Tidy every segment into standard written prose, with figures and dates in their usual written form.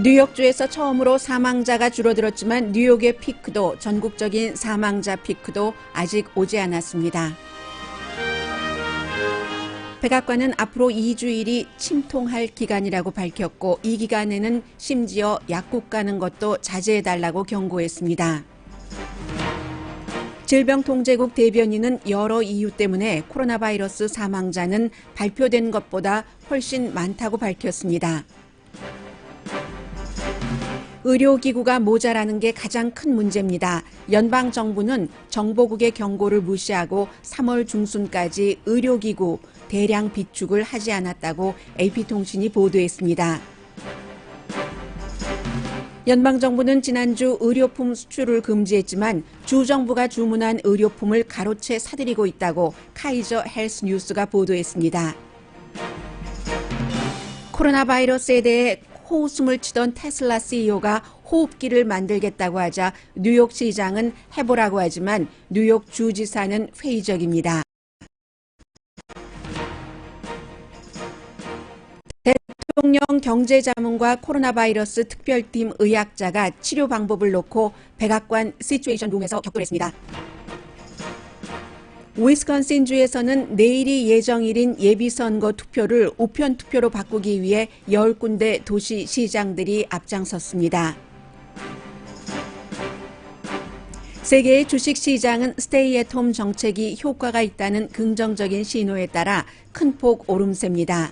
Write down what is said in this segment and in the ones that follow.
뉴욕주에서 처음으로 사망자가 줄어들었지만 뉴욕의 피크도, 전국적인 사망자 피크도 아직 오지 않았습니다. 백악관은 앞으로 2주일이 침통할 기간이라고 밝혔고, 이 기간에는 심지어 약국 가는 것도 자제해달라고 경고했습니다. 질병통제국 대변인은 여러 이유 때문에 코로나 바이러스 사망자는 발표된 것보다 훨씬 많다고 밝혔습니다. 의료기구가 모자라는 게 가장 큰 문제입니다. 연방정부는 정보국의 경고를 무시하고 3월 중순까지 의료기구 대량 비축을 하지 않았다고 AP통신이 보도했습니다. 연방정부는 지난주 의료품 수출을 금지했지만 주정부가 주문한 의료품을 가로채 사들이고 있다고 카이저 헬스 뉴스가 보도했습니다. 코로나 바이러스에 대해 호흡숨을 치던 테슬라 CEO가 호흡기를 만들겠다고 하자 뉴욕시장은 해보라고 하지만 뉴욕 주지사는 회의적입니다. 대통령 경제자문과 코로나 바이러스 특별팀 의학자가 치료 방법을 놓고 백악관 시츄에이션 룸에서 격돌했습니다. 위스콘신주에서는 내일이 예정일인 예비선거 투표를 우편 투표로 바꾸기 위해 10군데 도시 시장들이 앞장섰습니다. 세계의 주식시장은 스테이 앳 홈 정책이 효과가 있다는 긍정적인 신호에 따라 큰 폭 오름세입니다.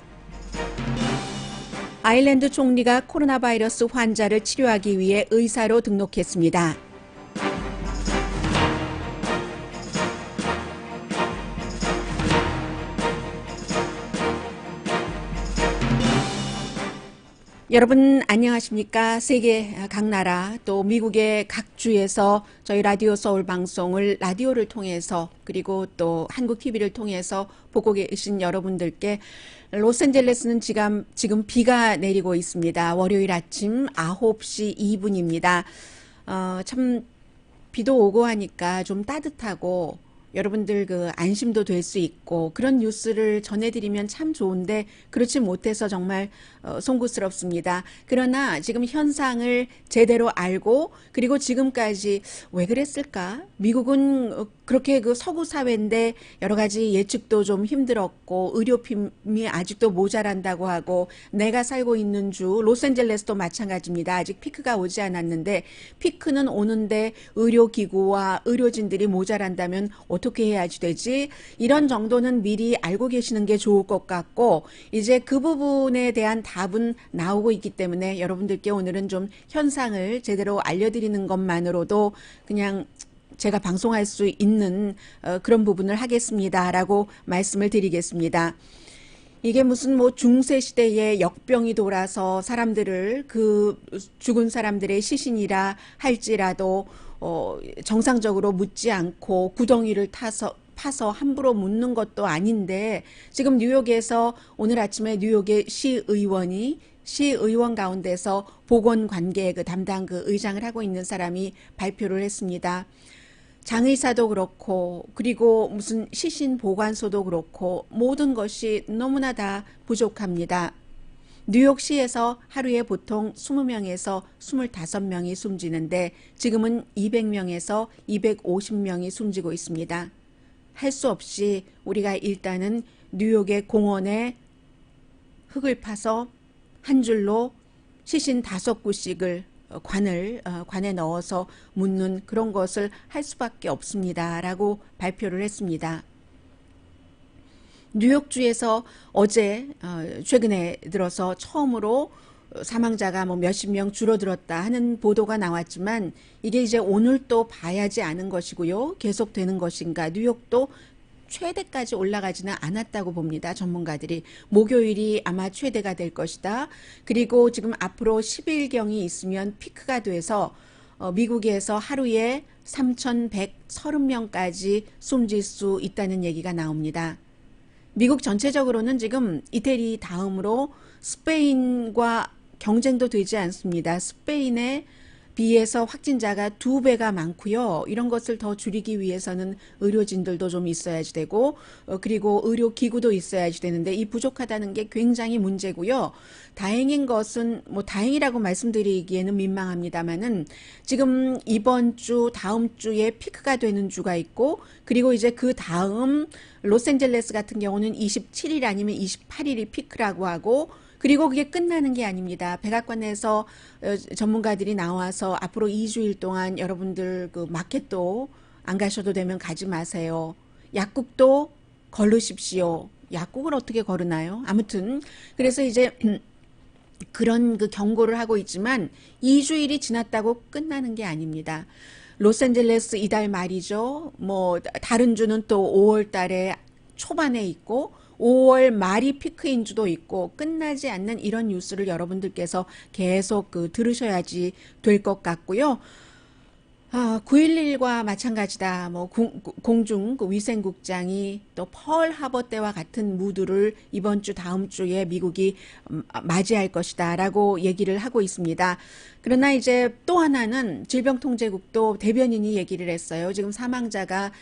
아일랜드 총리가 코로나 바이러스 환자를 치료하기 위해 의사로 등록했습니다. 여러분 안녕하십니까? 세계 각 나라 또 미국의 각 주에서 저희 라디오 서울 방송을 라디오를 통해서 그리고 또 한국 TV를 통해서 보고 계신 여러분들께 로스앤젤레스는 지금 비가 내리고 있습니다. 월요일 아침 9시 2분입니다. 참 비도 오고 하니까 좀 따뜻하고 여러분들 안심도 될 수 있고 그런 뉴스를 전해드리면 참 좋은데 그렇지 못해서 정말 송구스럽습니다. 그러나 지금 현상을 제대로 알고 그리고 지금까지 왜 그랬을까? 미국은 그렇게 서구 사회인데 여러 가지 예측도 좀 힘들었고 의료품이 아직도 모자란다고 하고 내가 살고 있는 주 로스앤젤레스도 마찬가지입니다. 아직 피크가 오지 않았는데 피크는 오는데 의료기구와 의료진들이 모자란다면 어떻게 해야지 되지? 이런 정도는 미리 알고 계시는 게 좋을 것 같고 이제 그 부분에 대한 답은 나오고 있기 때문에 여러분들께 오늘은 좀 현상을 제대로 알려드리는 것만으로도 그냥 제가 방송할 수 있는 그런 부분을 하겠습니다라고 말씀을 드리겠습니다. 이게 무슨 중세 시대에 역병이 돌아서 사람들을 죽은 사람들의 시신이라 할지라도 정상적으로 묻지 않고 구덩이를 파서 함부로 묻는 것도 아닌데 지금 뉴욕에서 오늘 아침에 뉴욕의 시의원 가운데서 보건관계 담당 의장을 하고 있는 사람이 발표를 했습니다. 장의사도 그렇고 그리고 무슨 시신 보관소도 그렇고 모든 것이 너무나 다 부족합니다. 뉴욕시에서 하루에 보통 20명에서 25명이 숨지는데 지금은 200명에서 250명이 숨지고 있습니다. 할 수 없이 우리가 일단은 뉴욕의 공원에 흙을 파서 한 줄로 시신 5구씩을 관에 넣어서 묻는 그런 것을 할 수밖에 없습니다. 라고 발표를 했습니다. 뉴욕주에서 어제 최근에 들어서 처음으로 사망자가 몇십 명 줄어들었다 하는 보도가 나왔지만 이게 이제 오늘 또 봐야지 아는 것이고요. 계속되는 것인가. 뉴욕도 최대까지 올라가지는 않았다고 봅니다. 전문가들이. 목요일이 아마 최대가 될 것이다. 그리고 지금 앞으로 10일경이 있으면 피크가 돼서 미국에서 하루에 3,130명까지 숨질 수 있다는 얘기가 나옵니다. 미국 전체적으로는 지금 이태리 다음으로 스페인과 경쟁도 되지 않습니다. 스페인의 비해서 확진자가 2배가 많고요. 이런 것을 더 줄이기 위해서는 의료진들도 좀 있어야지 되고 그리고 의료기구도 있어야지 되는데 이 부족하다는 게 굉장히 문제고요. 다행인 것은 뭐 다행이라고 말씀드리기에는 민망합니다만은 지금 이번 주 다음 주에 피크가 되는 주가 있고 그리고 이제 그 다음 로스앤젤레스 같은 경우는 27일 아니면 28일이 피크라고 하고 그리고 그게 끝나는 게 아닙니다. 백악관에서 전문가들이 나와서 앞으로 2주일 동안 여러분들 그 마켓도 안 가셔도 되면 가지 마세요. 약국도 걸으십시오. 약국을 어떻게 걸으나요? 아무튼 그래서 이제 그런 그 경고를 하고 있지만 2주일이 지났다고 끝나는 게 아닙니다. 로스앤젤레스 이달 말이죠. 뭐 다른 주는 또 5월 달에 초반에 있고 5월 말이 피크인 주도 있고 끝나지 않는 이런 뉴스를 여러분들께서 계속 들으셔야지 될 것 같고요. 9.11과 마찬가지다. 뭐 공중 그 위생국장이 또 펄 하버 때와 같은 무드를 이번 주 다음 주에 미국이 맞이할 것이다라고 얘기를 하고 있습니다. 그러나 이제 또 하나는 질병통제국도 대변인이 얘기를 했어요. 지금 사망자가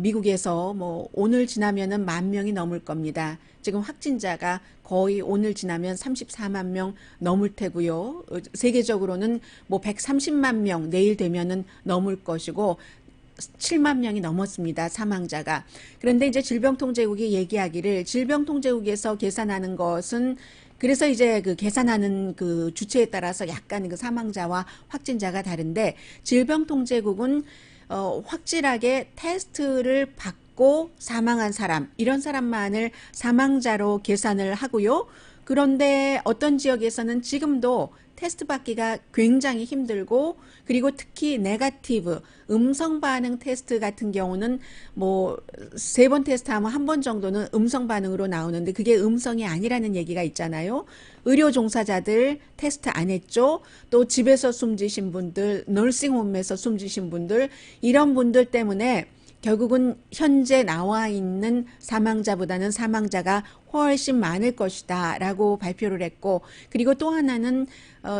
미국에서 뭐 오늘 지나면은 10,000명이 넘을 겁니다. 지금 확진자가 거의 오늘 지나면 34만 명 넘을 테고요. 세계적으로는 뭐 130만 명 내일 되면은 넘을 것이고 7만 명이 넘었습니다. 사망자가. 그런데 이제 질병통제국이 얘기하기를 질병통제국에서 계산하는 것은 그래서 이제 그 계산하는 그 주체에 따라서 약간 그 사망자와 확진자가 다른데 질병통제국은 확실하게 테스트를 받고 사망한 사람, 이런 사람만을 사망자로 계산을 하고요. 그런데 어떤 지역에서는 지금도 테스트 받기가 굉장히 힘들고 그리고 특히 네거티브 음성 반응 테스트 같은 경우는 뭐 3번 테스트하면 1번 정도는 음성 반응으로 나오는데 그게 음성이 아니라는 얘기가 있잖아요. 의료 종사자들 테스트 안 했죠. 또 집에서 숨지신 분들, 널싱홈에서 숨지신 분들 이런 분들 때문에 결국은 현재 나와 있는 사망자보다는 사망자가 훨씬 많을 것이다 라고 발표를 했고 그리고 또 하나는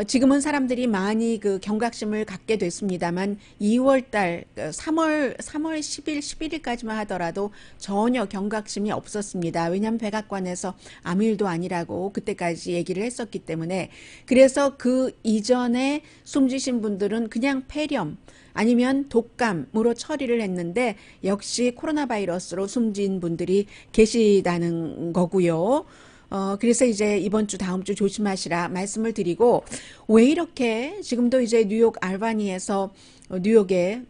지금은 사람들이 많이 그 경각심을 갖게 됐습니다만 2월달 3월 10일 11일까지만 하더라도 전혀 경각심이 없었습니다. 왜냐하면 백악관에서 아무 일도 아니라고 그때까지 얘기를 했었기 때문에 그래서 그 이전에 숨지신 분들은 그냥 폐렴 아니면 독감으로 처리를 했는데 역시 코로나 바이러스로 숨진 분들이 계시다는 거고요. 그래서 이제 이번 주 다음 주 조심하시라 말씀을 드리고 왜 이렇게 지금도 이제 뉴욕 알바니에서 뉴욕에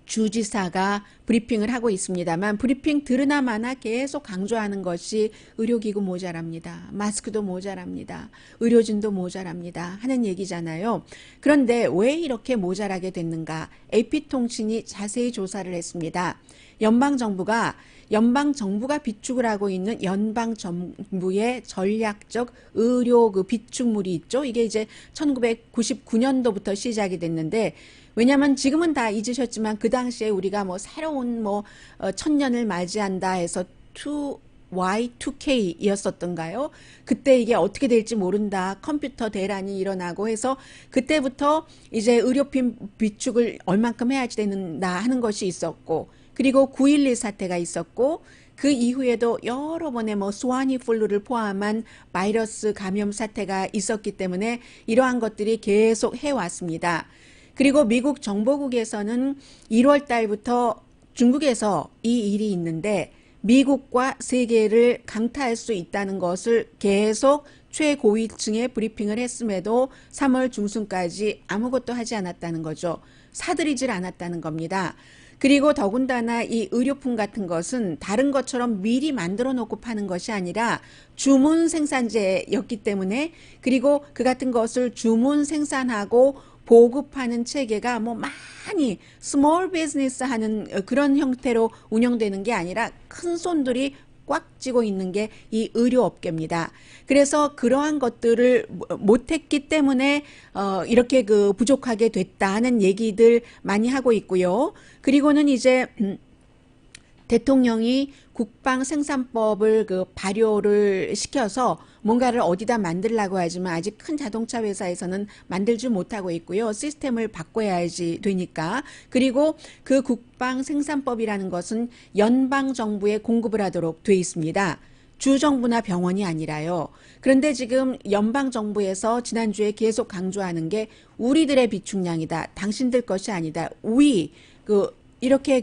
주지사가 브리핑을 하고 있습니다만 브리핑 들으나 마나 계속 강조하는 것이 의료기구 모자랍니다. 마스크도 모자랍니다. 의료진도 모자랍니다. 하는 얘기잖아요. 그런데 왜 이렇게 모자라게 됐는가? AP통신이 자세히 조사를 했습니다. 연방정부가 비축을 하고 있는 연방정부의 전략적 의료 그 비축물이 있죠. 이게 이제 1999년도부터 시작이 됐는데 왜냐하면 지금은 다 잊으셨지만 그 당시에 우리가 뭐 새로운 뭐 천년을 맞이한다 해서 Y2K였었던가요? 그때 이게 어떻게 될지 모른다. 컴퓨터 대란이 일어나고 해서 그때부터 이제 의료품 비축을 얼만큼 해야지 된다 하는 것이 있었고 그리고 9.11 사태가 있었고 그 이후에도 여러 번의 뭐 스와니 플루를 포함한 바이러스 감염 사태가 있었기 때문에 이러한 것들이 계속 해왔습니다. 그리고 미국 정보국에서는 1월 달부터 중국에서 이 일이 있는데 미국과 세계를 강타할 수 있다는 것을 계속 최고위층에 브리핑을 했음에도 3월 중순까지 아무것도 하지 않았다는 거죠. 사들이질 않았다는 겁니다. 그리고 더군다나 이 의료품 같은 것은 다른 것처럼 미리 만들어 놓고 파는 것이 아니라 주문 생산제였기 때문에 그리고 그 같은 것을 주문 생산하고 보급하는 체계가 뭐 많이 스몰 비즈니스 하는 그런 형태로 운영되는 게 아니라 큰 손들이 꽉 쥐고 있는 게 이 의료업계입니다. 그래서 그러한 것들을 못했기 때문에 이렇게 그 부족하게 됐다는 얘기들 많이 하고 있고요. 그리고는 이제 대통령이 국방생산법을 그 발효를 시켜서 뭔가를 어디다 만들라고 하지만 아직 큰 자동차 회사에서는 만들지 못하고 있고요. 시스템을 바꿔야지 되니까. 그리고 그 국방생산법이라는 것은 연방정부에 공급을 하도록 돼 있습니다. 주정부나 병원이 아니라요. 그런데 지금 연방정부에서 지난주에 계속 강조하는 게 우리들의 비축량이다. 당신들 것이 아니다. 이렇게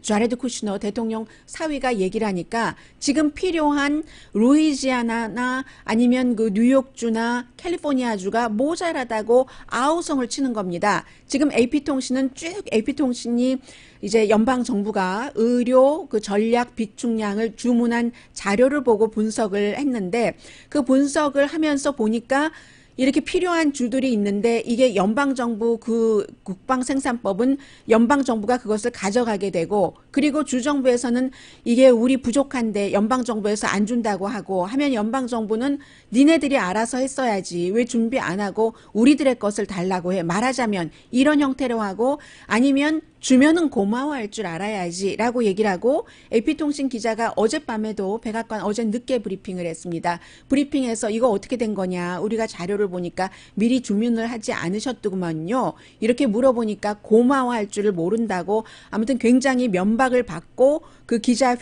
자레드 쿠시너 대통령 사위가 얘기를 하니까 지금 필요한 루이지아나나 아니면 그 뉴욕주나 캘리포니아주가 모자라다고 아우성을 치는 겁니다. 지금 AP통신은 AP통신이 이제 연방정부가 의료 그 전략 비축량을 주문한 자료를 보고 분석을 했는데 그 분석을 하면서 보니까 이렇게 필요한 주들이 있는데 이게 연방정부 그 국방생산법은 연방정부가 그것을 가져가게 되고 그리고 주정부에서는 이게 우리 부족한데 연방정부에서 안 준다고 하고 하면 연방정부는 니네들이 알아서 했어야지 왜 준비 안 하고 우리들의 것을 달라고 해. 말하자면 이런 형태로 하고 아니면 주면은 고마워할 줄 알아야지 라고 얘기를 하고 AP통신 기자가 어젯밤에도 백악관 어제 늦게 브리핑을 했습니다. 브리핑에서 이거 어떻게 된 거냐 우리가 자료를 보니까 미리 주문을 하지 않으셨더구먼요. 이렇게 물어보니까 고마워할 줄을 모른다고 아무튼 굉장히 면박을 받고 그 기자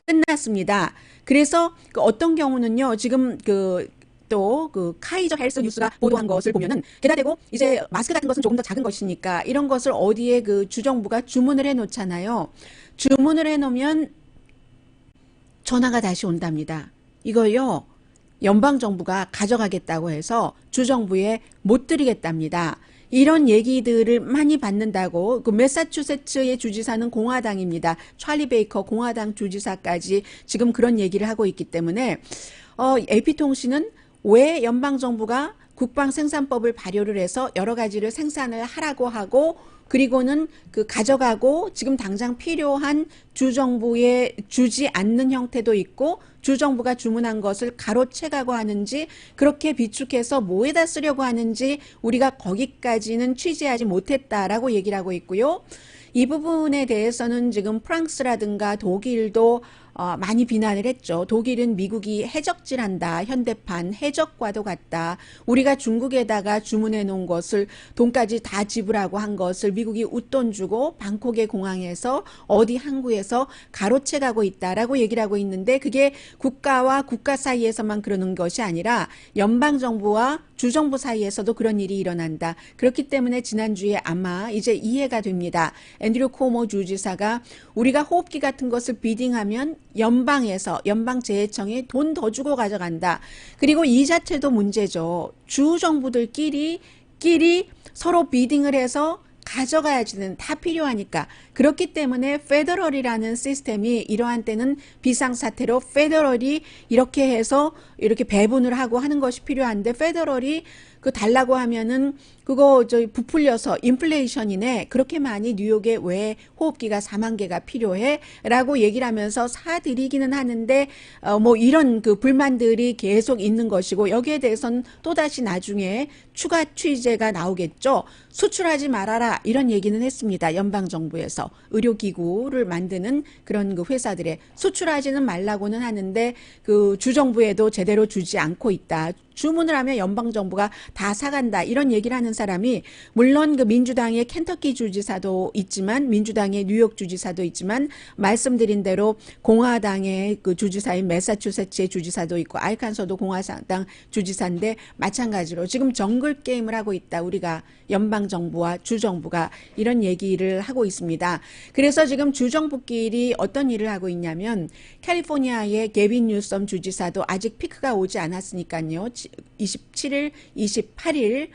끝났습니다. 그래서 어떤 경우는요 지금 또 카이저 헬스 뉴스가 보도한 것을 보면은 게다 대고 이제 마스크 같은 것은 조금 더 작은 것이니까 이런 것을 어디에 그 주정부가 주문을 해 놓잖아요. 주문을 해 놓으면 전화가 다시 온답니다. 이거요 연방정부가 가져가겠다고 해서 주정부에 못 드리겠답니다. 이런 얘기들을 많이 받는다고 그 매사추세츠의 주지사는 공화당입니다. 찰리 베이커 공화당 주지사까지 지금 그런 얘기를 하고 있기 때문에 AP통신은 왜 연방정부가 국방생산법을 발효를 해서 여러 가지를 생산을 하라고 하고 그리고는 가져가고 지금 당장 필요한 주정부에 주지 않는 형태도 있고 주정부가 주문한 것을 가로채가고 하는지 그렇게 비축해서 뭐에다 쓰려고 하는지 우리가 거기까지는 취재하지 못했다라고 얘기를 하고 있고요. 이 부분에 대해서는 지금 프랑스라든가 독일도 많이 비난을 했죠. 독일은 미국이 해적질한다. 현대판 해적과도 같다. 우리가 중국에다가 주문해 놓은 것을 돈까지 다 지불하고 한 것을 미국이 웃돈 주고 방콕의 공항에서 어디 항구에서 가로채 가고 있다라고 얘기를 하고 있는데 그게 국가와 국가 사이에서만 그러는 것이 아니라 연방정부와 주정부 사이에서도 그런 일이 일어난다. 그렇기 때문에 지난주에 아마 이제 이해가 됩니다. 앤드류 코모 주지사가 우리가 호흡기 같은 것을 비딩하면 연방에서 연방재해청에 돈 더 주고 가져간다. 그리고 이 자체도 문제죠. 주정부들끼리 서로 비딩을 해서 가져가야지는 다 필요하니까. 그렇기 때문에 페더럴이라는 시스템이 이러한 때는 비상사태로 페더럴이 이렇게 해서 이렇게 배분을 하고 하는 것이 필요한데 페더럴이 달라고 하면은 그거 부풀려서 인플레이션이네. 그렇게 많이 뉴욕에 왜 호흡기가 4만 개가 필요해? 라고 얘기를 하면서 사드리기는 하는데 뭐 이런 불만들이 계속 있는 것이고 여기에 대해서는 또다시 나중에 추가 취재가 나오겠죠. 수출하지 말아라 이런 얘기는 했습니다. 연방정부에서 의료기구를 만드는 그런 회사들에 수출하지는 말라고는 하는데 주정부에도 제대로 주지 않고 있다. 주문을 하면 연방정부가 다 사간다 이런 얘기를 하는 사람이 물론 민주당의 켄터키 주지사도 있지만 민주당의 뉴욕 주지사도 있지만 말씀드린 대로 공화당의 주지사인 매사추세츠의 주지사도 있고 알칸소도 공화당 주지사인데 마찬가지로 지금 정글 게임을 하고 있다. 우리가 연방정부와 주정부가 이런 얘기를 하고 있습니다. 그래서 지금 주정부끼리 어떤 일을 하고 있냐면 캘리포니아의 게빈 뉴섬 주지사도 아직 피크가 오지 않았으니까요. 27일, 28일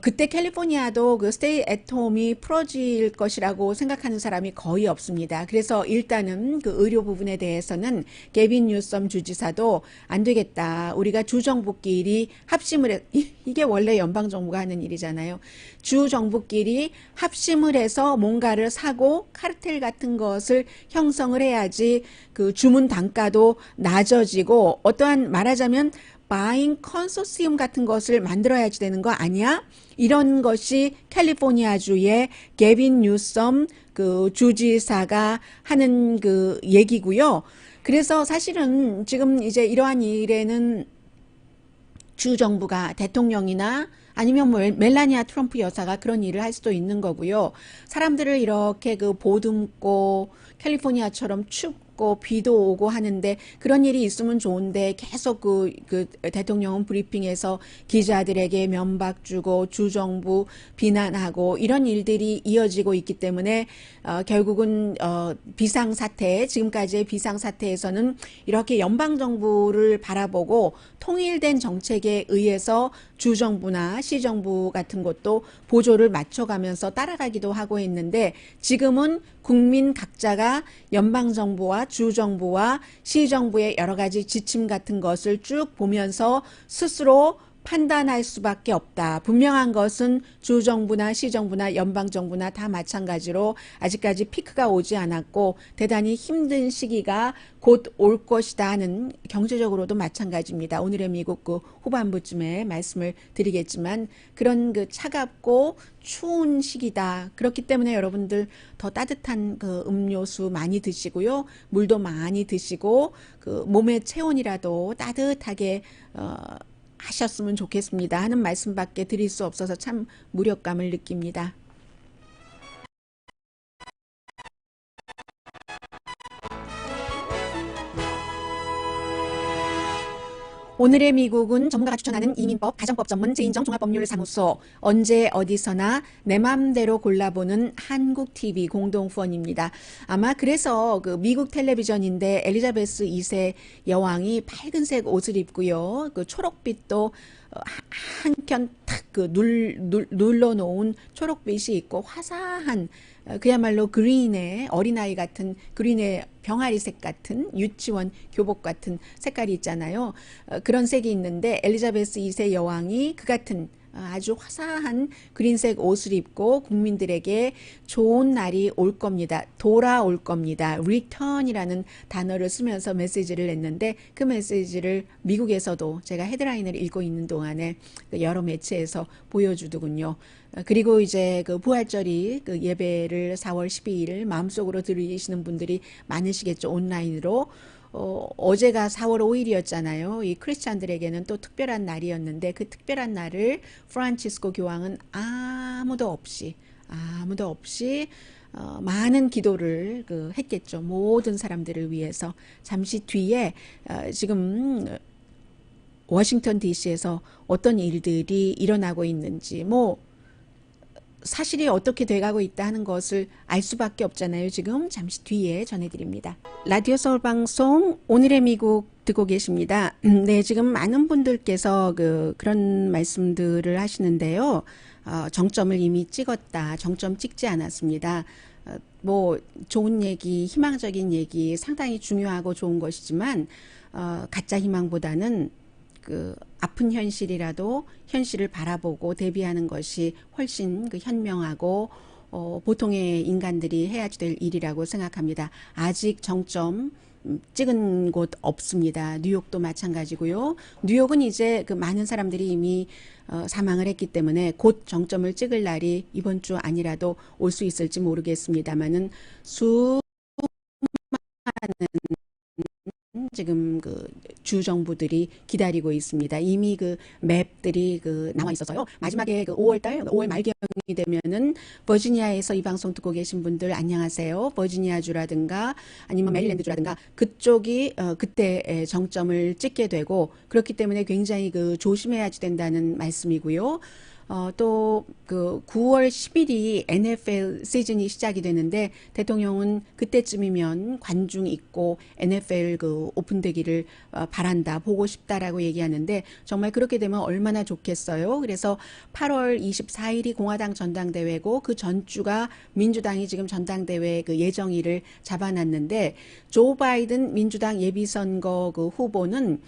그때 캘리포니아도 스테이 앳 홈이 풀어질 것이라고 생각하는 사람이 거의 없습니다. 그래서 일단은 의료 부분에 대해서는 게빈 뉴섬 주지사도 안 되겠다. 우리가 주정부끼리 합심을 이게 원래 연방정부가 하는 일이잖아요. 주정부끼리 합심을 해서 뭔가를 사고 카르텔 같은 것을 형성을 해야지 주문 단가도 낮아지고 어떠한 말하자면 바잉 컨소시엄 같은 것을 만들어야지 되는 거 아니야? 이런 것이 캘리포니아주의 게빈 뉴섬 그 주지사가 하는 그 얘기고요. 그래서 사실은 지금 이제 이러한 일에는 주 정부가 대통령이나 아니면 뭐 멜라니아 트럼프 여사가 그런 일을 할 수도 있는 거고요. 사람들을 이렇게 그 보듬고 캘리포니아처럼 춥고 비도 오고 하는데 그런 일이 있으면 좋은데 계속 그 대통령은 브리핑에서 기자들에게 면박 주고 주정부 비난하고 이런 일들이 이어지고 있기 때문에 결국은 비상사태, 지금까지의 비상사태에서는 이렇게 연방정부를 바라보고 통일된 정책에 의해서 주정부나 시정부 같은 것도 보조를 맞춰가면서 따라가기도 하고 있는데 지금은 국민 각자가 연방정부와 주정부와 시정부의 여러 가지 지침 같은 것을 쭉 보면서 스스로 판단할 수밖에 없다. 분명한 것은 주정부나 시정부나 연방정부나 다 마찬가지로 아직까지 피크가 오지 않았고 대단히 힘든 시기가 곧 올 것이다 하는 경제적으로도 마찬가지입니다. 오늘의 미국 그 후반부쯤에 말씀을 드리겠지만 그런 그 차갑고 추운 시기다. 그렇기 때문에 여러분들 더 따뜻한 그 음료수 많이 드시고요. 물도 많이 드시고 그 몸의 체온이라도 따뜻하게 하셨으면 좋겠습니다 하는 말씀밖에 드릴 수 없어서 참 무력감을 느낍니다. 오늘의 미국은 전문가가 추천하는 이민법, 가정법 전문 제인정 종합법률사무소, 언제 어디서나 내 맘대로 골라보는 한국 TV 공동 후원입니다. 아마 그래서 그 미국 텔레비전인데 엘리자베스 2세 여왕이 밝은색 옷을 입고요. 그 초록빛도 한켠 탁 그 눌러놓은 초록빛이 있고 화사한 그야말로 그린의 어린아이 같은 그린의 병아리색 같은 유치원 교복 같은 색깔이 있잖아요. 그런 색이 있는데 엘리자베스 2세 여왕이 그 같은 아주 화사한 그린색 옷을 입고 국민들에게 좋은 날이 올 겁니다. 돌아올 겁니다. return이라는 단어를 쓰면서 메시지를 냈는데 그 메시지를 미국에서도 제가 헤드라인을 읽고 있는 동안에 여러 매체에서 보여주더군요. 그리고 이제 그 부활절이 그 예배를 4월 12일 마음속으로 들으시는 분들이 많으시겠죠. 온라인으로. 어제가 4월 5일이었잖아요. 이 크리스찬들에게는 또 특별한 날이었는데 그 특별한 날을 프란치스코 교황은 아무도 없이 많은 기도를 했겠죠. 모든 사람들을 위해서. 잠시 뒤에 지금 워싱턴 DC에서 어떤 일들이 일어나고 있는지 사실이 어떻게 돼가고 있다 하는 것을 알 수밖에 없잖아요. 지금 잠시 뒤에 전해드립니다. 라디오 서울 방송 오늘의 미국 듣고 계십니다. 네, 지금 많은 분들께서 그런 말씀들을 하시는데요. 정점을 이미 찍었다. 정점 찍지 않았습니다. 좋은 얘기, 희망적인 얘기 상당히 중요하고 좋은 것이지만 가짜 희망보다는 아픈 현실이라도 현실을 바라보고 대비하는 것이 훨씬 현명하고 보통의 인간들이 해야지 될 일이라고 생각합니다. 아직 정점 찍은 곳 없습니다. 뉴욕도 마찬가지고요. 뉴욕은 이제 많은 사람들이 이미 사망을 했기 때문에 곧 정점을 찍을 날이 이번 주 아니라도 올 수 있을지 모르겠습니다만은 수많은 지금 주 정부들이 기다리고 있습니다. 이미 맵들이 나와 있어서요. 마지막에 5월 말경이 되면은 버지니아에서 이 방송 듣고 계신 분들 안녕하세요. 버지니아주라든가 아니면 메릴랜드주라든가 그쪽이 그때 정점을 찍게 되고 그렇기 때문에 굉장히 조심해야지 된다는 말씀이고요. 또 9월 10일이 NFL 시즌이 시작이 되는데 대통령은 그때쯤이면 관중 있고 NFL 오픈되기를 바란다, 보고 싶다라고 얘기하는데 정말 그렇게 되면 얼마나 좋겠어요. 그래서 8월 24일이 공화당 전당대회고 그 전주가 민주당이 지금 전당대회 예정일을 잡아놨는데 조 바이든 민주당 예비선거 후보는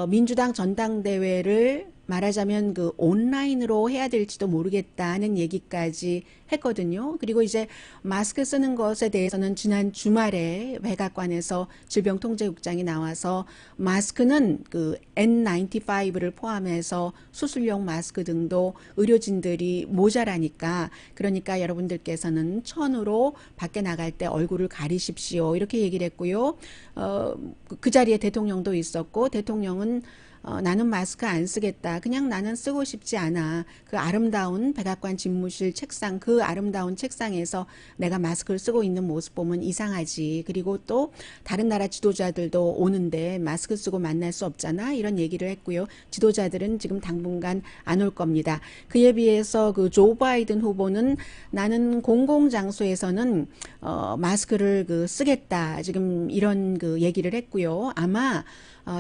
민주당 전당대회를 말하자면 그 온라인으로 해야 될지도 모르겠다는 얘기까지 했거든요. 그리고 이제 마스크 쓰는 것에 대해서는 지난 주말에 백악관에서 질병통제국장이 나와서 마스크는 그 N95를 포함해서 수술용 마스크 등도 의료진들이 모자라니까, 그러니까 여러분들께서는 천으로 밖에 나갈 때 얼굴을 가리십시오, 이렇게 얘기를 했고요. 그 자리에 대통령도 있었고, 대통령은 나는 마스크 안 쓰겠다. 그냥 나는 쓰고 싶지 않아. 그 아름다운 백악관 집무실 책상, 그 아름다운 책상에서 내가 마스크를 쓰고 있는 모습 보면 이상하지. 그리고 또 다른 나라 지도자들도 오는데 마스크 쓰고 만날 수 없잖아, 이런 얘기를 했고요. 지도자들은 지금 당분간 안 올 겁니다. 그에 비해서 그 조 바이든 후보는 나는 공공장소에서는 마스크를 그 쓰겠다, 지금 이런 그 얘기를 했고요. 아마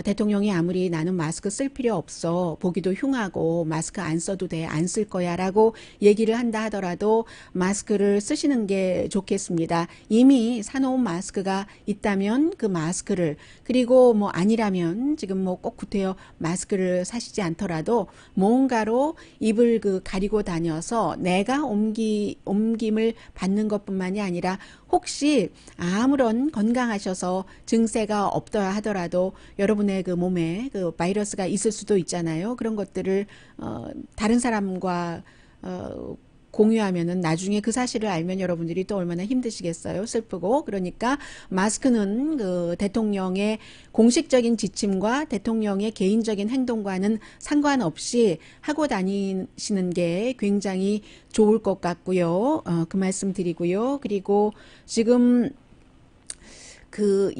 대통령이 아무리 나는 마스크 쓸 필요 없어, 보기도 흉하고 마스크 안 써도 돼, 안 쓸 거야 라고 얘기를 한다 하더라도 마스크를 쓰시는 게 좋겠습니다. 이미 사놓은 마스크가 있다면 그 마스크를, 그리고 뭐 아니라면 지금 뭐 꼭 구태여 마스크를 사시지 않더라도 뭔가로 입을 그 가리고 다녀서 내가 옮김을 받는 것뿐만이 아니라 혹시 아무런 건강하셔서 증세가 없더라 하더라도 여러분의 그 몸에 그 바이러스가 있을 수도 있잖아요. 그런 것들을 다른 사람과 공유하면은 나중에 그 사실을 알면 여러분들이 또 얼마나 힘드시겠어요. 슬프고. 그러니까 마스크는 그 대통령의 공식적인 지침과 대통령의 개인적인 행동과는 상관없이 하고 다니시는 게 굉장히 좋을 것 같고요. 그 말씀 드리고요. 그리고 지금 그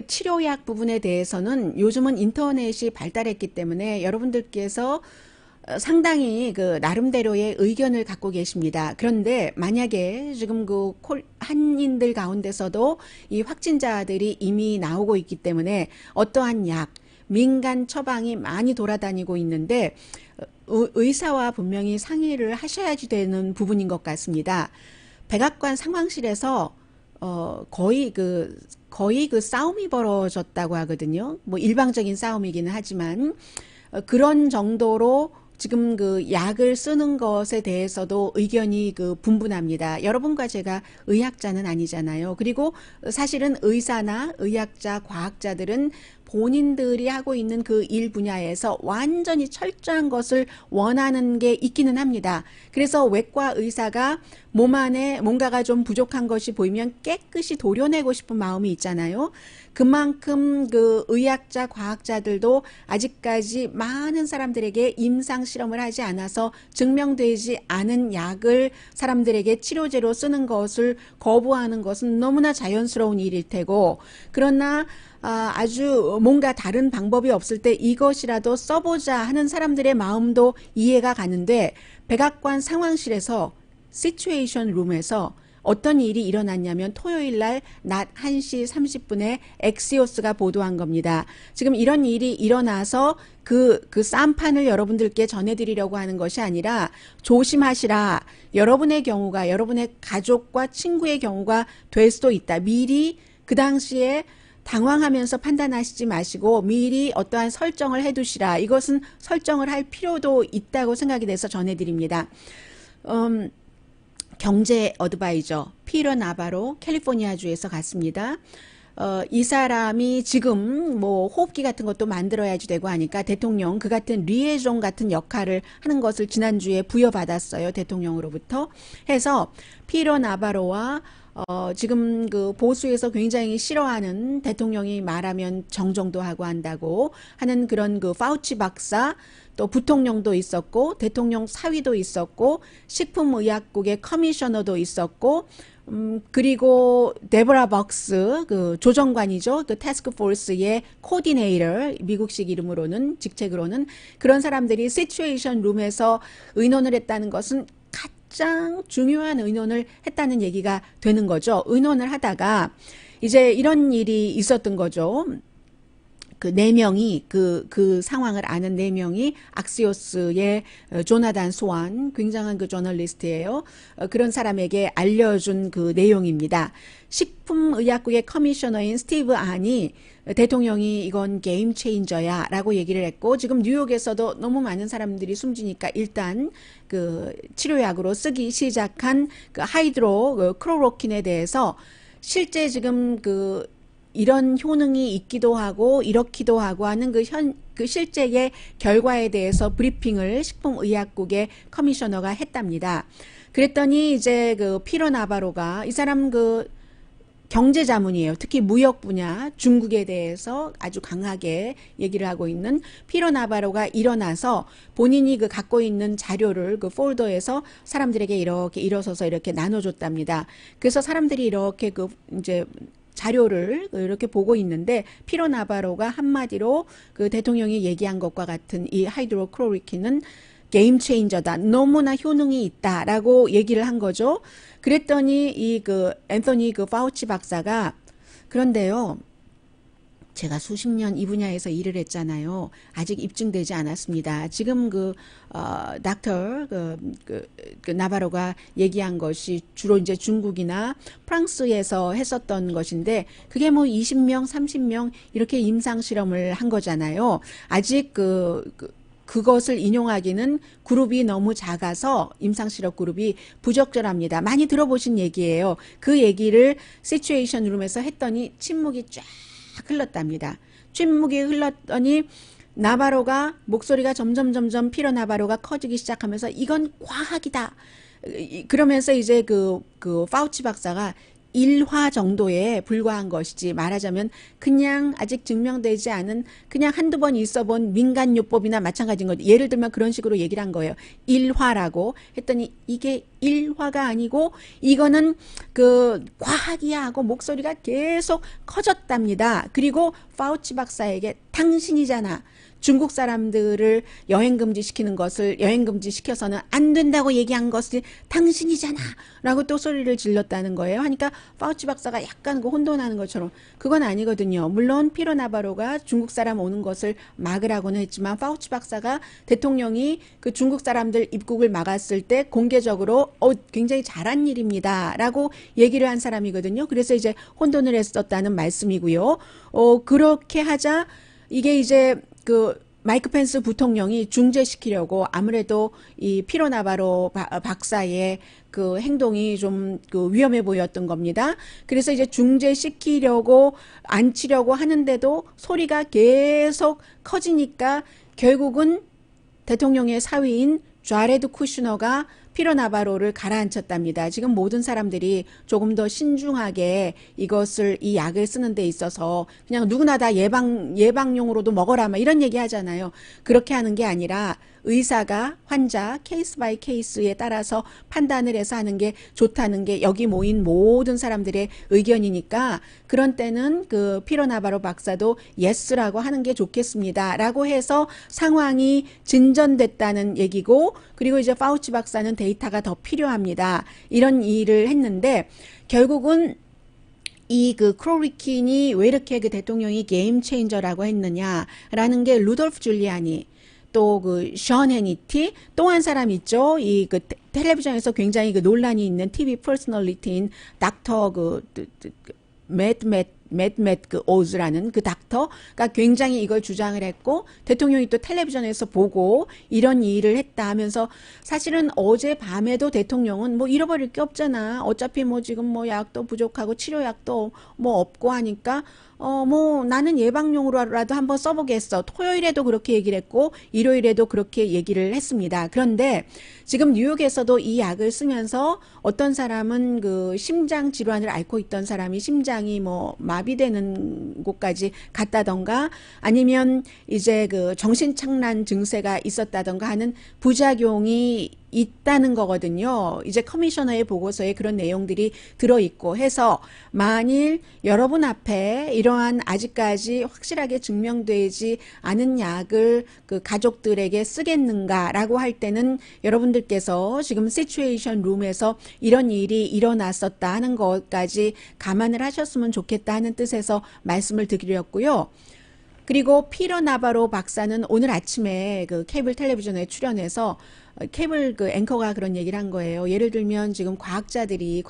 치료약 부분에 대해서는 요즘은 인터넷이 발달했기 때문에 여러분들께서 상당히 그 나름대로의 의견을 갖고 계십니다. 그런데 만약에 지금 그 한인들 가운데서도 이 확진자들이 이미 나오고 있기 때문에 어떠한 약, 민간 처방이 많이 돌아다니고 있는데 의사와 분명히 상의를 하셔야지 되는 부분인 것 같습니다. 백악관 상황실에서 거의 그 싸움이 벌어졌다고 하거든요. 뭐 일방적인 싸움이기는 하지만 그런 정도로 지금 그 약을 쓰는 것에 대해서도 의견이 그 분분합니다. 여러분과 제가 의학자는 아니잖아요. 그리고 사실은 의사나 의학자, 과학자들은 본인들이 하고 있는 그 일 분야에서 완전히 철저한 것을 원하는 게 있기는 합니다. 그래서 외과 의사가 몸 안에 뭔가가 좀 부족한 것이 보이면 깨끗이 도려내고 싶은 마음이 있잖아요. 그만큼 그 의학자, 과학자들도 아직까지 많은 사람들에게 임상 실험을 하지 않아서 증명되지 않은 약을 사람들에게 치료제로 쓰는 것을 거부하는 것은 너무나 자연스러운 일일 테고, 그러나 아주 뭔가 다른 방법이 없을 때 이것이라도 써보자 하는 사람들의 마음도 이해가 가는데, 백악관 상황실에서 시츄에이션 룸에서 어떤 일이 일어났냐면 토요일 날 낮 1시 30분에 엑시오스가 보도한 겁니다. 지금 이런 일이 일어나서 그 쌈판을 여러분들께 전해드리려고 하는 것이 아니라 조심하시라. 여러분의 경우가, 여러분의 가족과 친구의 경우가 될 수도 있다. 미리 그 당시에 당황하면서 판단하시지 마시고 미리 어떠한 설정을 해두시라. 이것은 설정을 할 필요도 있다고 생각이 돼서 전해드립니다. 경제 어드바이저 피터 나바로 캘리포니아주에서 갔습니다. 이 사람이 지금 뭐 호흡기 같은 것도 만들어야지 되고 하니까 대통령 그 같은 리에종 같은 역할을 하는 것을 지난주에 부여받았어요. 대통령으로부터 해서 피터 나바로와 지금 그 보수에서 굉장히 싫어하는, 대통령이 말하면 정정도 하고 한다고 하는 그런 그 파우치 박사, 또 부통령도 있었고 대통령 사위도 있었고 식품의약국의 커미셔너도 있었고 그리고 데보라 벅스 그 조정관이죠. 그 태스크포스의 코디네이터, 미국식 이름으로는 직책으로는, 그런 사람들이 시츄에이션 룸에서 의논을 했다는 것은 가장 중요한 의논을 했다는 얘기가 되는 거죠. 의논을 하다가 이제 이런 일이 있었던 거죠. 그 네 명이 그 상황을 아는 네 명이 악시오스의 조나단 소안, 굉장한 그 저널리스트예요. 그런 사람에게 알려준 그 내용입니다. 식품의약국의 커미셔너인 스티브 안이 대통령이 이건 게임 체인저야 라고 얘기를 했고, 지금 뉴욕에서도 너무 많은 사람들이 숨지니까 일단 그 치료약으로 쓰기 시작한 그 하이드로 크로로킨에 대해서 실제 지금 그 이런 효능이 있기도 하고 이렇기도 하고 하는 그 실제의 결과에 대해서 브리핑을 식품의약국의 커미셔너가 했답니다. 그랬더니 이제 그 피로 나바로가, 이 사람 그 경제 자문이에요. 특히 무역 분야 중국에 대해서 아주 강하게 얘기를 하고 있는 피로 나바로가 일어나서 본인이 그 갖고 있는 자료를 그 폴더에서 사람들에게 이렇게 일어서서 이렇게 나눠줬답니다. 그래서 사람들이 이렇게 그 이제 자료를 이렇게 보고 있는데, 피로 나바로가 한마디로 그 대통령이 얘기한 것과 같은 이 하이드로크로리킨은 게임 체인저다, 너무나 효능이 있다라고 얘기를 한 거죠. 그랬더니 이 그 앤서니 그 파우치 박사가, 그런데요, 제가 수십 년 이 분야에서 일을 했잖아요. 아직 입증되지 않았습니다. 지금 닥터 나바로가 얘기한 것이 주로 이제 중국이나 프랑스에서 했었던 것인데, 그게 뭐 20명, 30명 이렇게 임상 실험을 한 거잖아요. 아직 그것을 인용하기는 그룹이 너무 작아서 임상실험 그룹이 부적절합니다. 많이 들어보신 얘기예요. 그 얘기를 시츄에이션 룸에서 했더니 침묵이 쫙 흘렀답니다. 침묵이 흘렀더니 나바로가 목소리가 점점 피로 나바로가 커지기 시작하면서 이건 과학이다. 그러면서 이제 그 파우치 박사가 일화 정도에 불과한 것이지, 말하자면 그냥 아직 증명되지 않은 그냥 한두 번 있어본 민간요법이나 마찬가지인 거죠. 예를 들면 그런 식으로 얘기를 한 거예요. 일화라고 했더니 이게 일화가 아니고 이거는 그 과학이야 하고 목소리가 계속 커졌답니다. 그리고 파우치 박사에게 당신이잖아, 중국 사람들을 여행금지 시키는 것을 여행금지 시켜서는 안 된다고 얘기한 것을 당신이잖아 라고 또 소리를 질렀다는 거예요. 하니까 파우치 박사가 약간 그 혼돈하는 것처럼, 그건 아니거든요. 물론 피로 나바로가 중국 사람 오는 것을 막으라고는 했지만, 파우치 박사가 대통령이 그 중국 사람들 입국을 막았을 때 공개적으로 굉장히 잘한 일입니다 라고 얘기를 한 사람이거든요. 그래서 이제 혼돈을 했었다는 말씀이고요. 그렇게 하자 이게 이제 그 마이크 펜스 부통령이 중재시키려고, 아무래도 이 피로 나바로 박사의 그 행동이 좀 그 위험해 보였던 겁니다. 그래서 이제 중재시키려고 앉히려고 하는데도 소리가 계속 커지니까 결국은 대통령의 사위인 좌레드 쿠슈너가 피로 나바로를 가라앉혔답니다. 지금 모든 사람들이 조금 더 신중하게 이 약을 쓰는 데 있어서 그냥 누구나 다 예방용으로도 먹어라 막 이런 얘기 하잖아요. 그렇게 하는 게 아니라 의사가 환자 케이스 바이 케이스에 따라서 판단을 해서 하는 게 좋다는 게 여기 모인 모든 사람들의 의견이니까, 그런 때는 그 피로 나바로 박사도 예스라고 하는 게 좋겠습니다 라고 해서 상황이 진전됐다는 얘기고, 그리고 이제 파우치 박사는 데이터가 더 필요합니다 이런 일을 했는데, 결국은 이 그 크로리킨이 왜 이렇게 그 대통령이 게임 체인저라고 했느냐라는 게 루돌프 줄리아니, 또 그 션 해니티, 또 한 사람 있죠. 이 그 텔레비전에서 굉장히 그 논란이 있는 TV 퍼스널리티인 닥터 맷 그 오즈라는 그 닥터가 굉장히 이걸 주장을 했고, 대통령이 또 텔레비전에서 보고 이런 일을 했다 하면서, 사실은 어제 밤에도 대통령은 뭐 잃어버릴 게 없잖아. 어차피 뭐 지금 뭐 약도 부족하고 치료약도 뭐 없고 하니까 뭐 나는 예방용으로라도 한번 써보겠어. 토요일에도 그렇게 얘기를 했고 일요일에도 그렇게 얘기를 했습니다. 그런데 지금 뉴욕에서도 이 약을 쓰면서 어떤 사람은 그 심장 질환을 앓고 있던 사람이 심장이 뭐 마비되는 곳까지 갔다던가, 아니면 이제 그 정신착란 증세가 있었다던가 하는 부작용이 있다는 거거든요. 이제 커미셔너의 보고서에 그런 내용들이 들어있고 해서, 만일 여러분 앞에 이러한 아직까지 확실하게 증명되지 않은 약을 그 가족들에게 쓰겠는가라고 할 때는 여러분들께서 지금 시츄에이션 룸에서 이런 일이 일어났었다 하는 것까지 감안을 하셨으면 좋겠다 하는 뜻에서 말씀을 드리렸고요. 그리고 피터 나바로 박사는 오늘 아침에 그 케이블 텔레비전에 출연해서 케이블 그 앵커가 그런 얘기를 한 거예요. 예를 들면 지금 과학자들이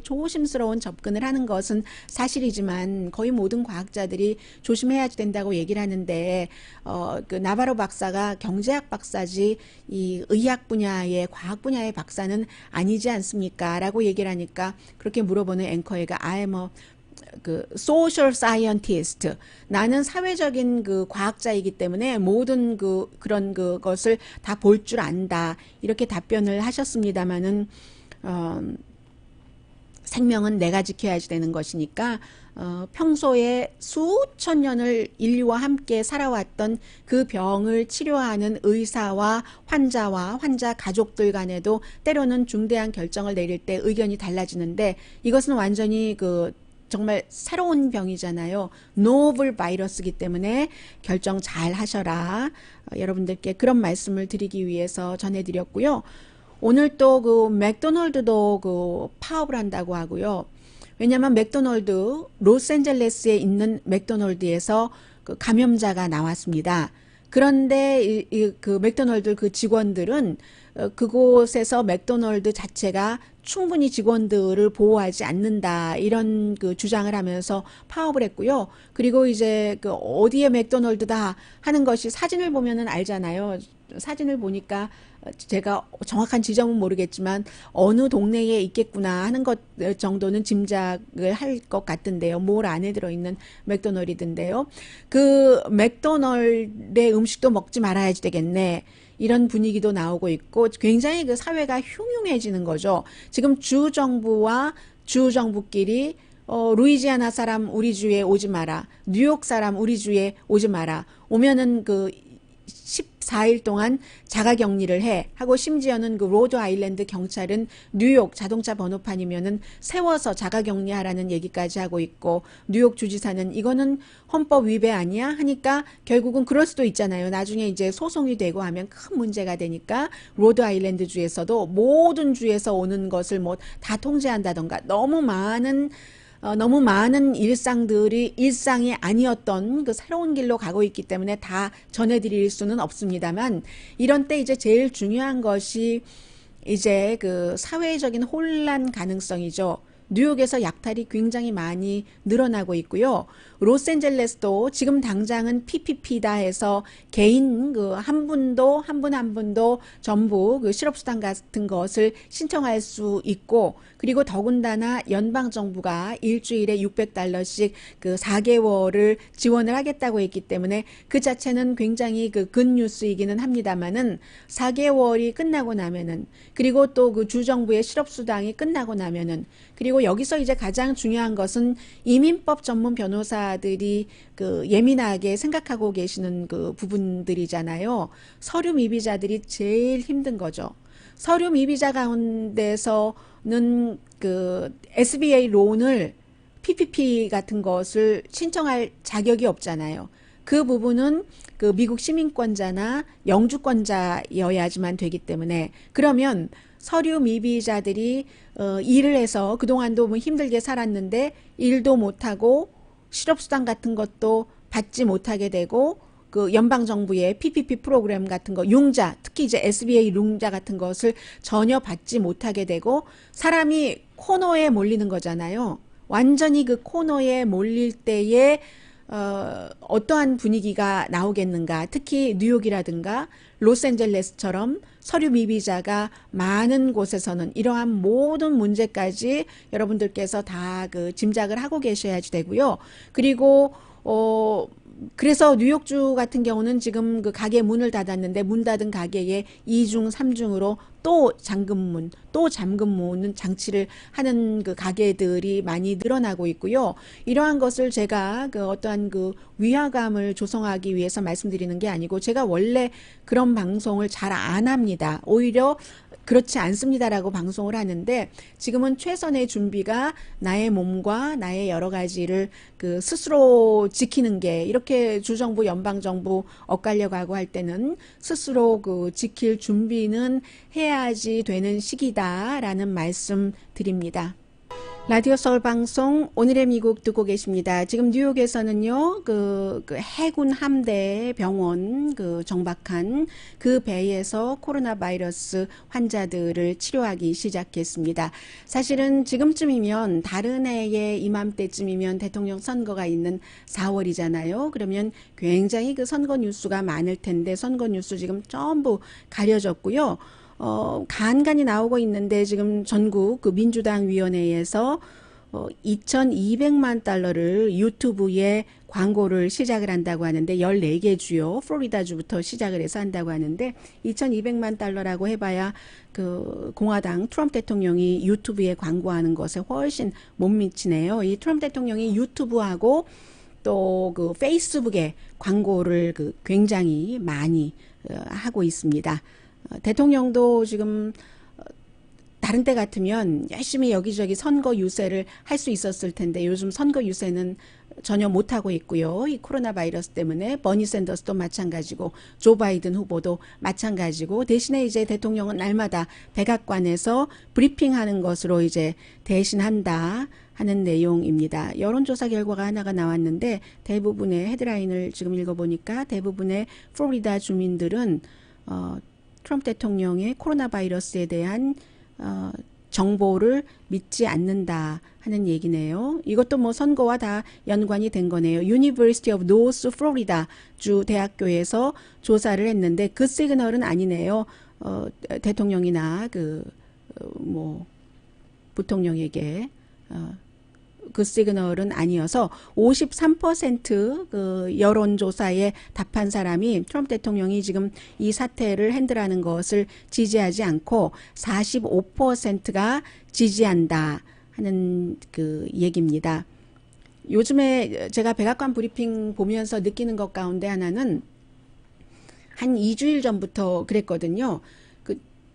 조심스러운 접근을 하는 것은 사실이지만 거의 모든 과학자들이 조심해야 된다고 얘기를 하는데 그 나바로 박사가 경제학 박사지 이 의학 분야의 과학 분야의 박사는 아니지 않습니까? 라고 얘기를 하니까 그렇게 물어보는 앵커가 I'm a 그 social scientist, 나는 사회적인 그 과학자이기 때문에 모든 그런 그것을 다 볼 줄 안다, 이렇게 답변을 하셨습니다마는 생명은 내가 지켜야지 되는 것이니까 평소에 수천 년을 인류와 함께 살아왔던 그 병을 치료하는 의사와 환자 가족들 간에도 때로는 중대한 결정을 내릴 때 의견이 달라지는데, 이것은 완전히 정말 새로운 병이잖아요. 노블 바이러스이기 때문에 결정 잘 하셔라. 여러분들께 그런 말씀을 드리기 위해서 전해드렸고요. 오늘 또 맥도널드도 파업을 한다고 하고요. 왜냐하면 로스앤젤레스에 있는 맥도널드에서 감염자가 나왔습니다. 그런데 그 맥도널드 그 직원들은 그곳에서 맥도널드 자체가 충분히 직원들을 보호하지 않는다, 이런 주장을 하면서 파업을 했고요. 그리고 이제 어디에 맥도널드다 하는 것이 사진을 보면은 알잖아요. 사진을 보니까 제가 정확한 지점은 모르겠지만 어느 동네에 있겠구나 하는 것 정도는 짐작을 할 것 같은데요. 몰 안에 들어있는 맥도널드인데요. 그 맥도널드의 음식도 먹지 말아야지 되겠네, 이런 분위기도 나오고 있고 굉장히 사회가 흉흉해지는 거죠. 지금 주 정부와 주 정부끼리 루이지아나 사람 우리 주에 오지 마라, 뉴욕 사람 우리 주에 오지 마라, 오면은 14일 동안 자가격리를 해 하고, 심지어는 로드 아일랜드 경찰은 뉴욕 자동차 번호판이면은 세워서 자가격리하라는 얘기까지 하고 있고, 뉴욕 주지사는 이거는 헌법 위배 아니야 하니까 결국은 그럴 수도 있잖아요. 나중에 이제 소송이 되고 하면 큰 문제가 되니까 로드 아일랜드 주에서도 모든 주에서 오는 것을 다 통제한다던가, 너무 많은 일상이 아니었던 새로운 길로 가고 있기 때문에 다 전해드릴 수는 없습니다만, 이런 때 이제 제일 중요한 것이 이제 사회적인 혼란 가능성이죠. 뉴욕에서 약탈이 굉장히 많이 늘어나고 있고요. 로스앤젤레스도 지금 당장은 PPP다 해서 개인 한 분도 전부 실업수당 같은 것을 신청할 수 있고, 그리고 더군다나 연방정부가 일주일에 $600씩 4개월을 지원을 하겠다고 했기 때문에 그 자체는 굉장히 굿뉴스이기는 합니다만은, 4개월이 끝나고 나면은, 그리고 또 주정부의 실업수당이 끝나고 나면은, 그리고 여기서 이제 가장 중요한 것은 이민법 전문 변호사들이 예민하게 생각하고 계시는 부분들이잖아요. 서류 미비자들이 제일 힘든 거죠. 서류 미비자 가운데서는 SBA 론을 PPP 같은 것을 신청할 자격이 없잖아요. 그 부분은 미국 시민권자나 영주권자여야지만 되기 때문에, 그러면 서류 미비자들이 일을 해서 그동안도 힘들게 살았는데 일도 못하고 실업수당 같은 것도 받지 못하게 되고, 연방정부의 PPP 프로그램 같은 거, 융자, 특히 이제 SBA 융자 같은 것을 전혀 받지 못하게 되고, 사람이 코너에 몰리는 거잖아요. 완전히 코너에 몰릴 때에 어떠한 분위기가 나오겠는가. 특히 뉴욕이라든가 로스앤젤레스처럼 서류 미비자가 많은 곳에서는 이러한 모든 문제까지 여러분들께서 다 짐작을 하고 계셔야지 되고요. 그리고 그래서 뉴욕주 같은 경우는 지금 가게 문을 닫았는데, 문 닫은 가게에 2중, 3중으로 또 잠금문 장치를 하는 가게들이 많이 늘어나고 있고요. 이러한 것을 제가 어떠한 위화감을 조성하기 위해서 말씀드리는 게 아니고, 제가 원래 그런 방송을 잘 안 합니다. 오히려 그렇지 않습니다라고 방송을 하는데, 지금은 최선의 준비가 나의 몸과 나의 여러 가지를 스스로 지키는 게, 이렇게 주정부, 연방정부 엇갈려 가고 할 때는 스스로 지킬 준비는 해야지 되는 시기다라는 말씀 드립니다. 라디오 서울 방송 오늘의 미국 듣고 계십니다. 지금 뉴욕에서는요, 그 해군 함대 병원 정박한 그 배에서 코로나 바이러스 환자들을 치료하기 시작했습니다. 사실은 지금쯤이면 다른 해의 이맘때쯤이면 대통령 선거가 있는 4월이잖아요. 그러면 굉장히 그 선거 뉴스가 많을 텐데 선거 뉴스 지금 전부 가려졌고요. 간간히 나오고 있는데 지금 전국 그 민주당 위원회에서 2,200만 달러를 유튜브에 광고를 시작을 한다고 하는데 14개 주요 플로리다주부터 시작을 해서 한다고 하는데 2,200만 달러라고 해봐야 그 공화당 트럼프 대통령이 유튜브에 광고하는 것에 훨씬 못 미치네요. 이 트럼프 대통령이 유튜브하고 또 그 페이스북에 광고를 굉장히 많이 하고 있습니다. 대통령도 지금 다른 때 같으면 열심히 여기저기 선거 유세를 할 수 있었을 텐데 요즘 선거 유세는 전혀 못하고 있고요. 이 코로나 바이러스 때문에 버니 샌더스도 마찬가지고 조 바이든 후보도 마찬가지고 대신에 이제 대통령은 날마다 백악관에서 브리핑하는 것으로 이제 대신한다 하는 내용입니다. 여론조사 결과가 하나가 나왔는데 대부분의 헤드라인을 지금 읽어보니까 대부분의 플로리다 주민들은 트럼프 대통령의 코로나 바이러스에 대한 정보를 믿지 않는다 하는 얘기네요. 이것도 뭐 선거와 다 연관이 된 거네요. University of North Florida 주 대학교에서 조사를 했는데 그 시그널은 아니네요. 대통령이나 부통령에게 그 시그널은 아니어서 53% 여론조사에 답한 사람이 트럼프 대통령이 지금 이 사태를 핸들하는 것을 지지하지 않고 45%가 지지한다 하는 그 얘기입니다. 요즘에 제가 백악관 브리핑 보면서 느끼는 것 가운데 하나는 한 2주일 전부터 그랬거든요.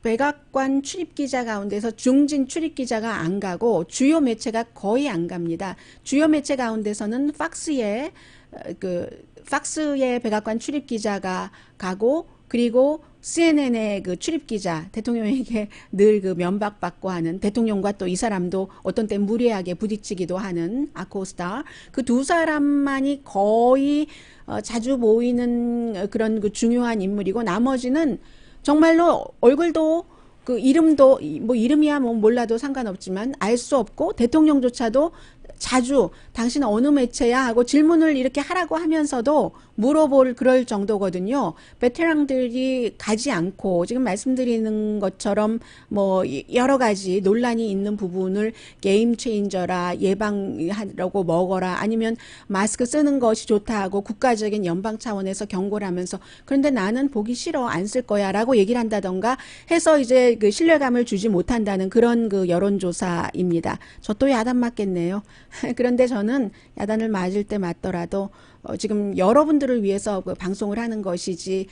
백악관 출입기자 가운데서 중진 출입기자가 안 가고 주요 매체가 거의 안 갑니다. 주요 매체 가운데서는 팍스의 백악관 출입기자가 가고 그리고 CNN의 그 출입기자 대통령에게 늘 그 면박받고 하는 대통령과 또 이 사람도 어떤 때 무례하게 부딪히기도 하는 아코스타 그 두 사람만이 거의 자주 보이는 그런 그 중요한 인물이고 나머지는 정말로 얼굴도 그 이름도 뭐 이름이야 뭐 몰라도 상관없지만 알 수 없고 대통령조차도 자주 당신 어느 매체야 하고 질문을 이렇게 하라고 하면서도 물어볼 그럴 정도거든요. 베테랑들이 가지 않고 지금 말씀드리는 것처럼 뭐 여러 가지 논란이 있는 부분을 게임 체인저라 예방하려고 먹어라 아니면 마스크 쓰는 것이 좋다 하고 국가적인 연방 차원에서 경고를 하면서 그런데 나는 보기 싫어 안 쓸 거야 라고 얘기를 한다던가 해서 이제 그 신뢰감을 주지 못한다는 그런 그 여론조사입니다. 저 또 야단 맞겠네요. 그런데 저는 야단을 맞을 때 맞더라도 지금 여러분들을 위해서 그 방송을 하는 것이지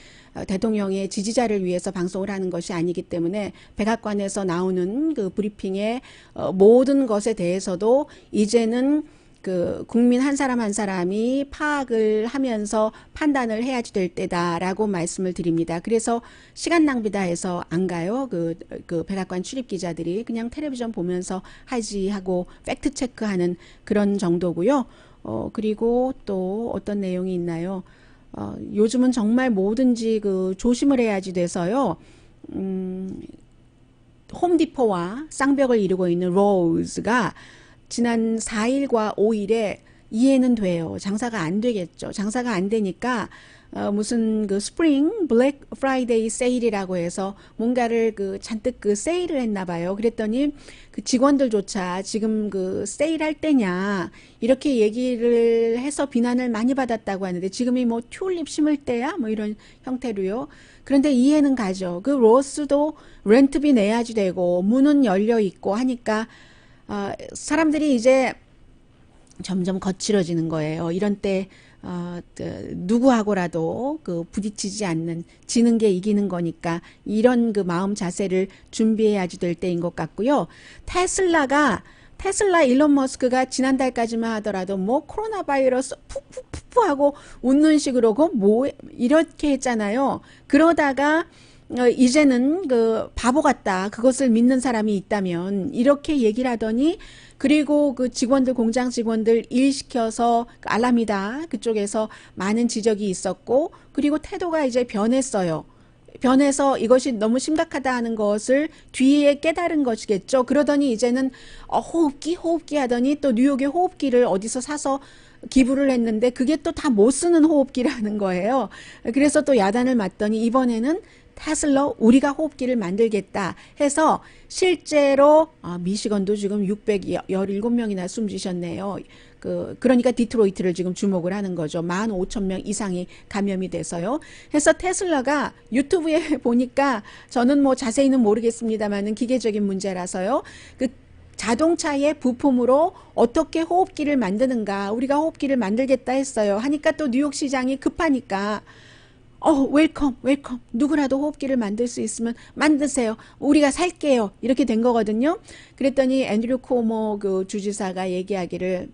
대통령의 지지자를 위해서 방송을 하는 것이 아니기 때문에 백악관에서 나오는 그 브리핑의 모든 것에 대해서도 이제는 그 국민 한 사람 한 사람이 파악을 하면서 판단을 해야지 될 때다라고 말씀을 드립니다. 그래서 시간 낭비다 해서 안 가요. 그 백악관 출입 기자들이 그냥 텔레비전 보면서 하지 하고 팩트 체크하는 그런 정도고요. 그리고 또 어떤 내용이 있나요? 요즘은 정말 뭐든지 그 조심을 해야지 돼서요. 홈디포와 쌍벽을 이루고 있는 로즈가 지난 4일과 5일에 이해는 돼요. 장사가 안 되겠죠. 장사가 안 되니까 무슨 그 스프링 블랙 프라이데이 세일이라고 해서 뭔가를 그 잔뜩 그 세일을 했나 봐요. 그랬더니 그 직원들조차 지금 그 세일할 때냐 이렇게 얘기를 해서 비난을 많이 받았다고 하는데 지금이 뭐 튤립 심을 때야 뭐 이런 형태로요. 그런데 이해는 가죠. 그 로스도 렌트비 내야지 되고 문은 열려 있고 하니까 사람들이 이제 점점 거칠어지는 거예요. 이런 때 누구하고라도 그 부딪히지 않는 지는 게 이기는 거니까 이런 그 마음 자세를 준비해야지 될 때인 것 같고요. 테슬라 일론 머스크가 지난달까지만 하더라도 뭐 코로나 바이러스 푸푸푸푸 하고 웃는 식으로 뭐 이렇게 했잖아요. 그러다가 이제는 그 바보 같다. 그것을 믿는 사람이 있다면 이렇게 얘기를 하더니 그리고 그 직원들 공장 직원들 일 시켜서 그 알랍니다. 그쪽에서 많은 지적이 있었고 그리고 태도가 이제 변했어요. 변해서 이것이 너무 심각하다 하는 것을 뒤에 깨달은 것이겠죠. 그러더니 이제는 호흡기 하더니 또 뉴욕의 호흡기를 어디서 사서 기부를 했는데 그게 또 다 못 쓰는 호흡기라는 거예요. 그래서 또 야단을 맞더니 이번에는 테슬라 우리가 호흡기를 만들겠다 해서 실제로 미시건도 지금 617명이나 숨지셨네요. 그러니까 디트로이트를 지금 주목을 하는 거죠. 15,000명 이상이 감염이 돼서요. 해서 테슬라가 유튜브에 보니까 저는 뭐 자세히는 모르겠습니다만은 기계적인 문제라서요. 그 자동차의 부품으로 어떻게 호흡기를 만드는가 우리가 호흡기를 만들겠다 했어요. 하니까 또 뉴욕 시장이 급하니까 웰컴 누구라도 호흡기를 만들 수 있으면 만드세요. 우리가 살게요. 이렇게 된 거거든요. 그랬더니 앤드류 코모 그 주지사가 얘기하기를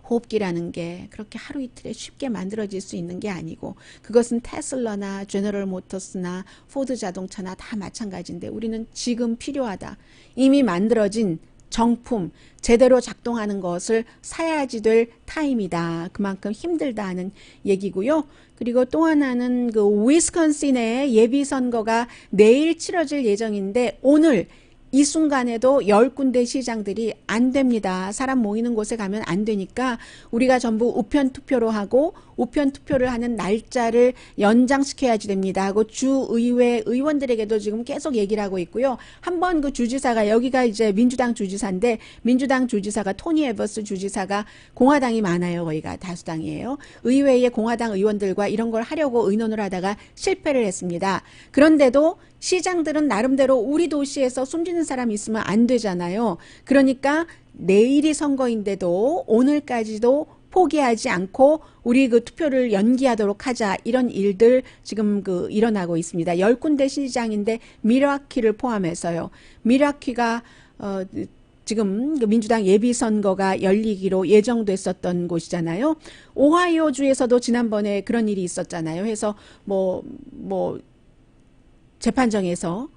호흡기라는 게 그렇게 하루 이틀에 쉽게 만들어질 수 있는 게 아니고 그것은 테슬라나 제너럴 모터스나 포드 자동차나 다 마찬가지인데 우리는 지금 필요하다. 이미 만들어진 정품 제대로 작동하는 것을 사야지 될 타임이다. 그만큼 힘들다 하는 얘기고요. 그리고 또 하나는 그 위스콘신의 예비선거가 내일 치러질 예정인데 오늘 이 순간에도 10군데 시장들이 안 됩니다. 사람 모이는 곳에 가면 안 되니까 우리가 전부 우편 투표로 하고 우편 투표를 하는 날짜를 연장시켜야지 됩니다 하고 주의회 의원들에게도 지금 계속 얘기를 하고 있고요. 한번 그 주지사가 여기가 이제 민주당 주지사인데 민주당 주지사가 토니 에버스 주지사가 공화당이 많아요. 거기가 다수당이에요. 의회의 공화당 의원들과 이런 걸 하려고 의논을 하다가 실패를 했습니다. 그런데도 시장들은 나름대로 우리 도시에서 숨지는 사람이 있으면 안 되잖아요. 그러니까 내일이 선거인데도 오늘까지도 포기하지 않고 우리 그 투표를 연기하도록 하자 이런 일들 지금 그 일어나고 있습니다. 10군데 시장인데 미라키를 포함해서요. 미라키가 지금 민주당 예비선거가 열리기로 예정됐었던 곳이잖아요. 오하이오주에서도 지난번에 그런 일이 있었잖아요. 해서 재판정에서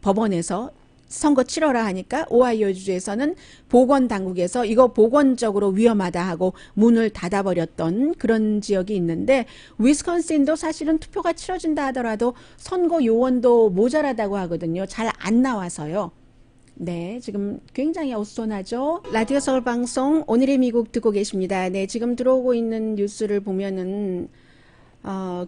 법원에서 선거 치러라 하니까 오하이오주에서는 보건당국에서 이거 보건적으로 위험하다 하고 문을 닫아버렸던 그런 지역이 있는데 위스콘신도 사실은 투표가 치러진다 하더라도 선거 요원도 모자라다고 하거든요. 잘 안 나와서요. 네, 지금 굉장히 어수선하죠. 라디오 서울 방송 오늘의 미국 듣고 계십니다. 네, 지금 들어오고 있는 뉴스를 보면은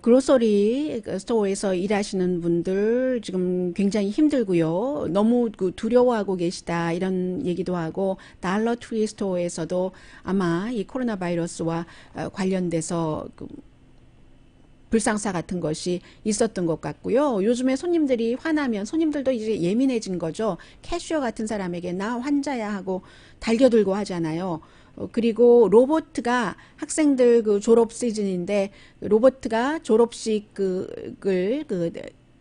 그로서리 스토어에서 일하시는 분들 지금 굉장히 힘들고요. 너무 두려워하고 계시다 이런 얘기도 하고 달러 트리 스토어에서도 아마 이 코로나 바이러스와 관련돼서 불상사 같은 것이 있었던 것 같고요. 요즘에 손님들이 화나면 손님들도 이제 예민해진 거죠. 캐셔 같은 사람에게 나 환자야 하고 달겨들고 하잖아요. 그리고 로보트가 학생들 그 졸업 시즌인데 로보트가 졸업식을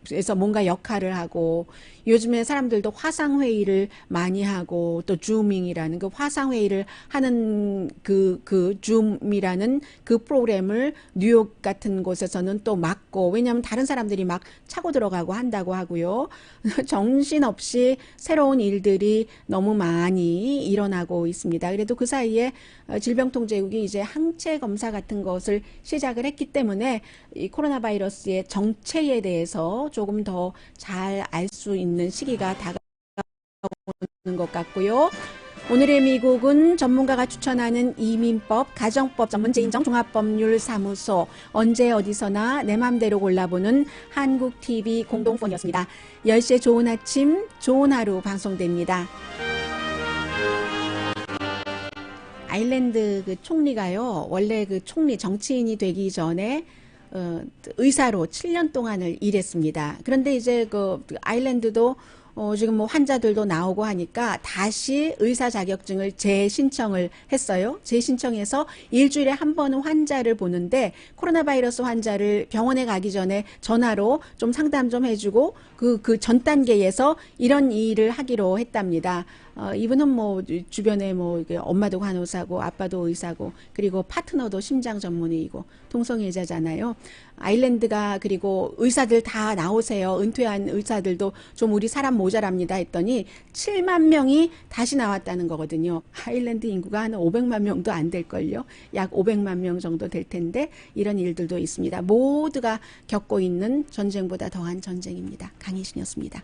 그래서 뭔가 역할을 하고 요즘에 사람들도 화상회의를 많이 하고 또 줌밍이라는 그 화상회의를 하는 그 줌이라는 그 프로그램을 뉴욕 같은 곳에서는 또 막고 왜냐하면 다른 사람들이 막 차고 들어가고 한다고 하고요. 정신없이 새로운 일들이 너무 많이 일어나고 있습니다. 그래도 그 사이에 질병통제국이 이제 항체 검사 같은 것을 시작을 했기 때문에 이 코로나 바이러스의 정체에 대해서 조금 더 잘 알 수 있는 시기가 다가오는 것 같고요. 오늘의 미국은 전문가가 추천하는 이민법, 가정법 전문제인정 종합법률사무소 언제 어디서나 내 맘대로 골라보는 한국TV 공동폰이었습니다. 10시에 좋은 아침, 좋은 하루 방송됩니다. 아일랜드 그 총리가요, 원래 그 총리 정치인이 되기 전에 의사로 7년 동안을 일했습니다. 그런데 이제 그 아일랜드도 지금 뭐 환자들도 나오고 하니까 다시 의사 자격증을 재신청을 했어요. 재신청해서 일주일에 한 번은 환자를 보는데 코로나 바이러스 환자를 병원에 가기 전에 전화로 좀 상담 좀 해주고 그 전 단계에서 이런 일을 하기로 했답니다. 이분은 뭐 주변에 뭐 엄마도 간호사고 아빠도 의사고 그리고 파트너도 심장 전문의이고 동성애자잖아요. 아일랜드가 그리고 의사들 다 나오세요. 은퇴한 의사들도 좀 우리 사람 모자랍니다 했더니 7만 명이 다시 나왔다는 거거든요. 아일랜드 인구가 한 500만 명도 안 될걸요. 약 500만 명 정도 될 텐데 이런 일들도 있습니다. 모두가 겪고 있는 전쟁보다 더한 전쟁입니다. 강희신이었습니다.